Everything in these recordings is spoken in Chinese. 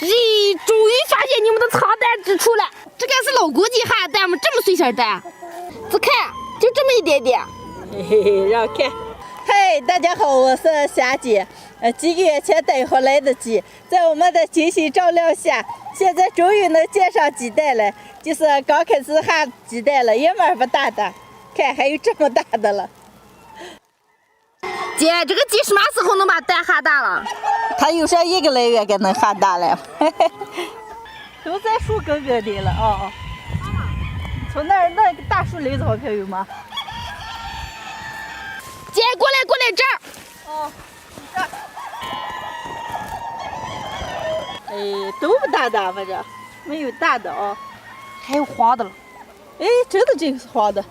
咦，终于发现你们的藏蛋之处了！这该是老估计下蛋吗？这么碎馅蛋？只看就这么一点点。嘿嘿嘿，让看。嗨，大家好，我是霞姐。几个月前带回来的鸡，在我们的精心照料下，现在终于能见上鸡蛋了。就是刚开始下鸡蛋了，也蛮不大的，看还有这么大的了。姐，这个鸡什么时候能把蛋下大了？它有上1个来月给能下大了，都在树根根的了啊！从那个大树里头可有吗？姐，过来这儿。哦，这儿。哎，都不大的，反正没有大的啊。还有黄的了。哎，真的这个是黄的。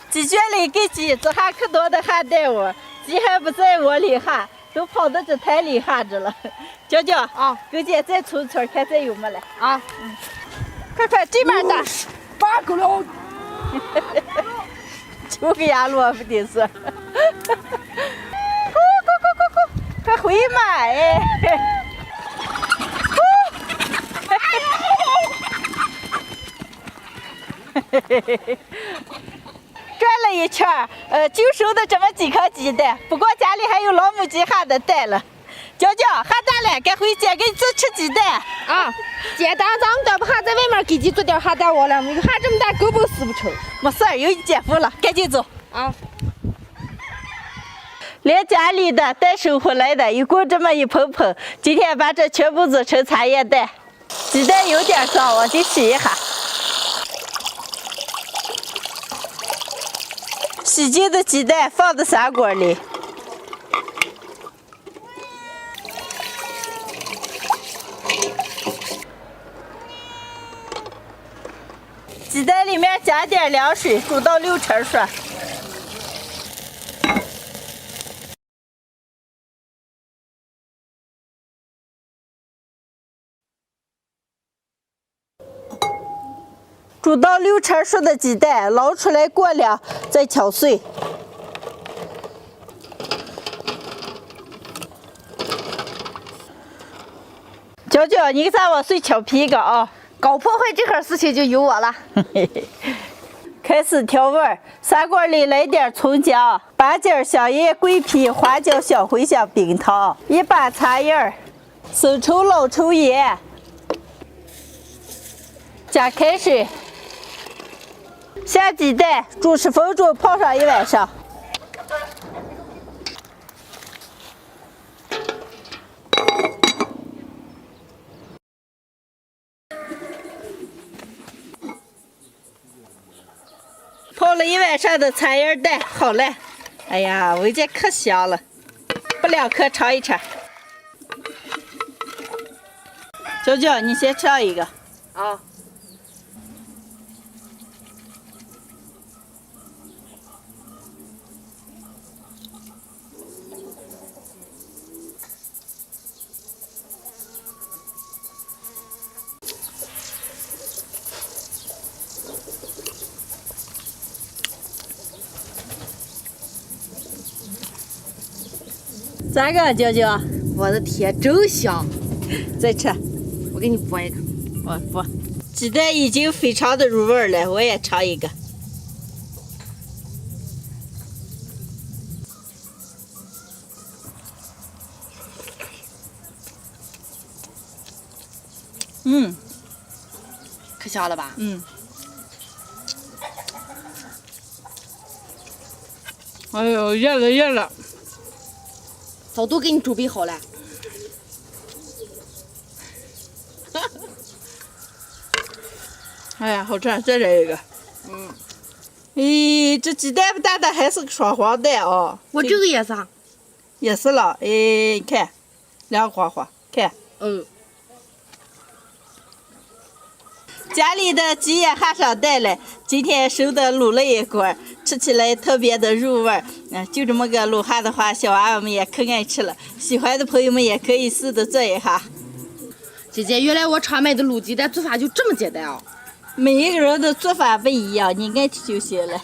鸡圈里给鸡这下可多的下蛋窝，鸡还不在窝里下，都跑到这台里下着了。娇娇啊，狗姐再瞅瞅，看再有没了啊？快，这边的8个了。9个牙落不得是。快回嘛哎！转了一圈就收的这么几颗鸡蛋，不过家里还有老母鸡下的蛋了。娇娇下蛋了，该回家给你做吃鸡蛋啊！姐，咱们不还在外面给鸡做点下蛋窝了吗？下这么大根本死不成。没事儿，有你姐夫了，赶紧走啊！连家里的蛋收回来的，一共这么一盆盆，今天把这全部做成茶叶蛋。鸡蛋有点脏，我去洗一下。洗净的鸡蛋放到砂锅里，鸡蛋里面加点凉水，煮到6成熟。煮到6成熟的鸡蛋捞出来过凉，再敲碎。娇娇，你给咱往碎敲皮个啊！搞破坏这块事情就由我了。开始调味儿，砂锅里来点葱姜、八角、香叶、桂皮、花椒、小茴香、冰糖，一把茶叶儿，生抽、老抽、盐，加开水。下鸡蛋，煮10分钟，泡上1晚上。泡了1晚上的茶叶蛋好了，哎呀，闻着可香了，不2颗尝一尝。娇娇，你先尝一个啊。咋个，娇娇？我的天，真香！再吃，我给你剥一个。我剥。鸡蛋已经非常的入味了，我也尝一个。可香了吧？哎呦，热了。早都给你准备好了。哎呀，好吃，再来一个。咦，这鸡蛋不大的还是个双黄蛋啊！我这个也是。也是了，哎，你看，亮晃晃，看。家里的鸡也下上蛋了，今天收的卤了一锅，吃起来特别的入味。就这么个卤下的话，小娃娃们也可爱吃了。喜欢的朋友们也可以试着做一下。姐姐，原来我常买的卤鸡蛋做法就这么简单啊！每一个人的做法不一样，你爱吃就行了。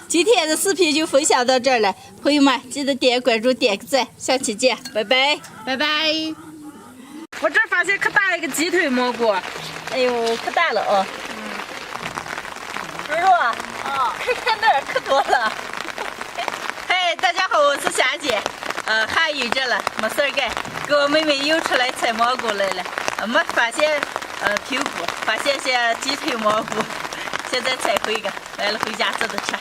今天的视频就分享到这儿了，朋友们记得点关注、点个赞，下期见，拜拜，拜拜。我这儿发现可大一个鸡腿蘑菇，哎呦，可大了啊！猪肉啊，看那儿可多了。嘿，大家好，我是霞姐，下雨着了，没事儿干，跟我妹妹又出来采蘑菇来了，没发现屁股，发现些鸡腿蘑菇，现在采回个，来了回家做着吃。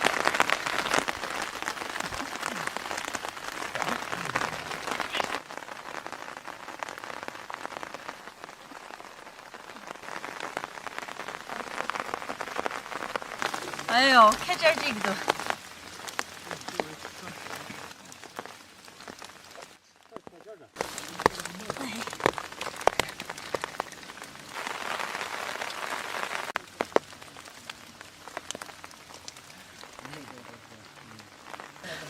哎呦，看这儿这个都。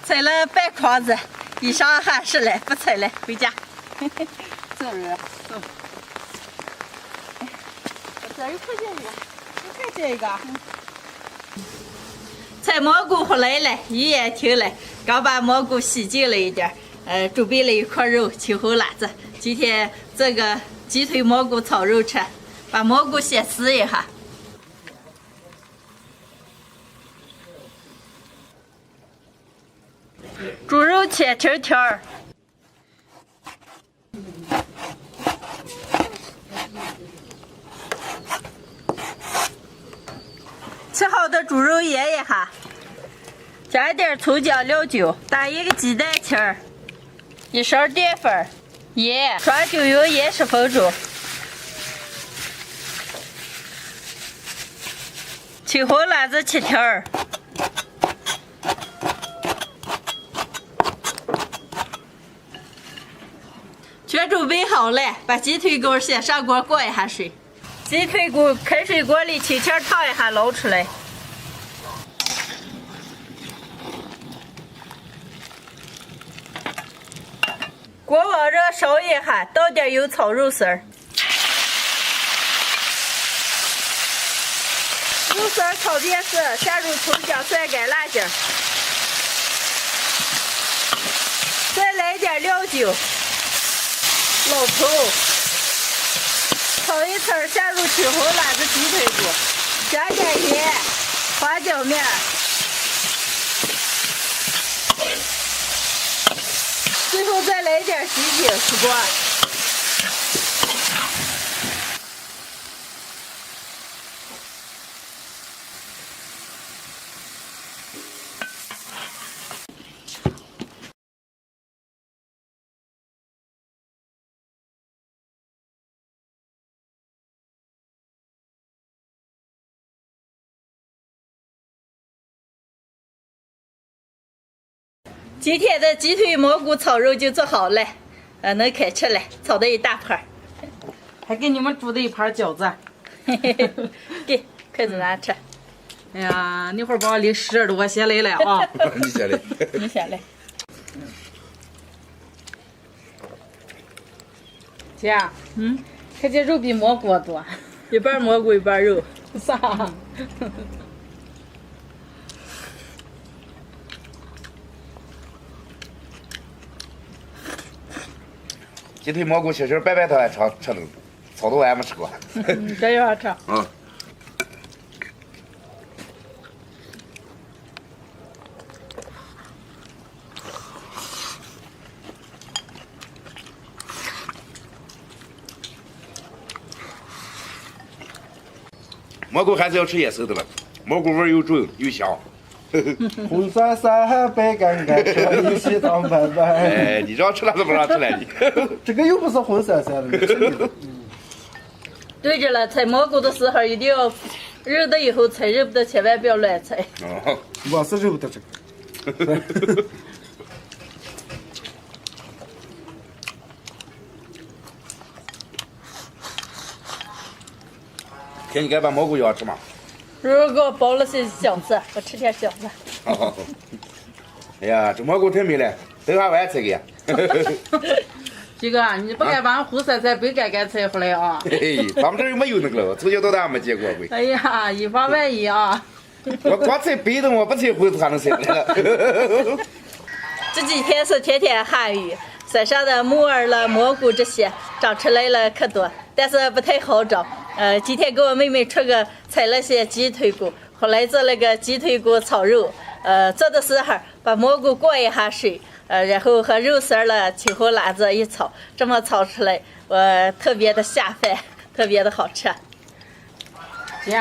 采了半筐子，以上还是来不采了，回家。走人，走。我这又看见一个，又看见一个。采蘑菇回来了，雨也停了，刚把蘑菇洗净了一点，准备了一块肉，青红辣子。今天这个鸡腿蘑菇炒肉吃，把蘑菇先撕一下。猪肉切成条儿，切好的猪肉腌一下，加一点葱姜料酒，打一个鸡蛋清儿，1勺淀粉，盐，刷酒油腌10分钟。青红辣子切条儿。全准备好了，把鸡腿骨先上锅过一下水。鸡腿骨开水锅里轻轻烫一下，捞出来。锅往热烧一下，倒点油炒肉丝儿。肉丝儿炒变色，下入葱姜蒜干辣椒，再来点料酒。老抽，炒一层，下入青红辣子鸡腿骨，加点盐、花椒面，最后再来点鸡精出锅。今天的鸡腿蘑菇炒肉就做好了，能开吃了，炒的一大盘，还给你们煮的一盘饺子，给筷子拿吃。哎呀，那会儿把离12多，我先来了啊！你先来，你先来。姐，看这肉比蘑菇多，一半蘑菇一半肉，啥？鸡腿蘑菇其实白白的还吃能，炒豆我还没吃过。这有好吃。蘑菇还是要吃野生的了，蘑菇味又重又香。红酸酸白干干，吃了一起当板板。哎，你让吃了怎么让吃了你？这个又不是红酸酸的，对着了，采蘑菇的时候一定要肉的以后采，肉的千万不要乱采。哦，我是肉的这个。天，你该把蘑菇要吃吗？肉给我包了些饺子，我吃点饺子。哦，哎呀，这蘑菇太美了，等下我也采个。这个你不该把胡酸菜白干干采回来啊！嘿，咱们这儿又没有那个了，从小到大没见过过。哎呀，以防万一啊！我光采白的，我不采红的还能采来了。这几天是天天下雨，山上的木耳了、蘑菇这些长出来了可多，但是不太好找。今天给我妹妹出个采了些鸡腿骨，后来做了个鸡腿骨炒肉。做的时候把蘑菇过一下水，然后和肉丝了青红辣子一炒，这么炒出来，特别的下饭，特别的好吃。姐，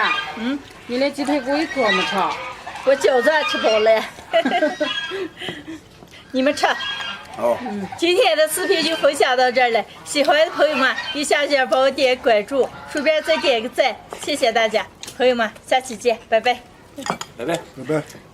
你的鸡腿骨一口没吃？我饺子吃饱了，你们吃。好，今天的视频就分享到这儿了，喜欢的朋友们右下角帮我点关注，顺便再点个赞，谢谢大家，朋友们，下期见，拜拜。拜拜。拜拜。